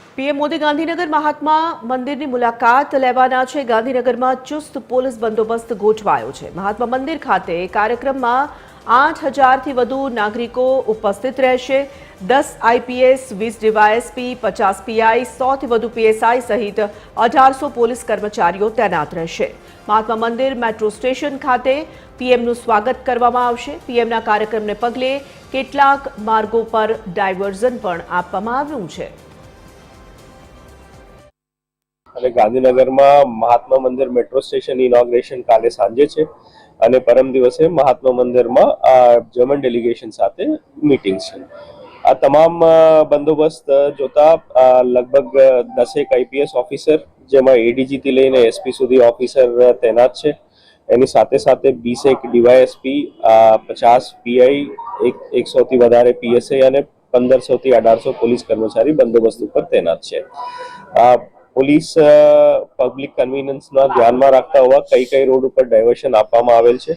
PM Modi Gandhinagar મહાત્મા મંદિરની મુલાકાત લેવાના છે। ગાંધીનગરમાં ચુસ્ત પોલીસ બંદોબસ્ત ગોઠવાયો છે। મહાત્મા મંદિર ખાતે કાર્યક્રમમાં 8,000થી વધુ નાગરિકો ઉપસ્થિત રહેશે। 10 આઈપીએસ, 20 ડીવાયએસપી, 50 પીઆઈ, 100થી વધુ પીએસઆઈ સહિત 1800 પોલીસ કર્મચારીઓ તૈનાત રહેશે। મહાત્મા મંદિર મેટ્રો સ્ટેશન ખાતે પીએમનું સ્વાગત કરવામાં આવશે। પીએમના કાર્યક્રમને પગલે કેટલાક માર્ગો પર ડાયવર્ઝન પણ આપવામાં આવ્યું છે। અને ગાંધીનગરમાં Mahatma Mandir metro station inauguration કાલે સાંજે છે અને પરમ દિવસે મહાત્મા મંદિરમાં જર્મન ડેલિગેશન સાથે મીટિંગ છે। આ તમામ બંદોબસ્ત જોતા લગભગ 10 આઈપીએસ ઓફિસર, જેમાં એડીજી થી લઈને એસપી સુધી ઓફિસર તૈનાત છે। એની સાથે સાથે 20 ડીવાયએસપી, 50 પીઆઈ, 100થી વધારે પીએસઆઈ અને 1500થી 1800 પોલીસ કર્મચારી બંદોબસ્ત ઉપર તૈનાત છે। પોલીસ પબ્લિક કન્વીનિયન્સના ધ્યાનમાં રાખતા હોવા કઈ રોડ ઉપર ડાયવર્શન આપવામાં આવેલ છે।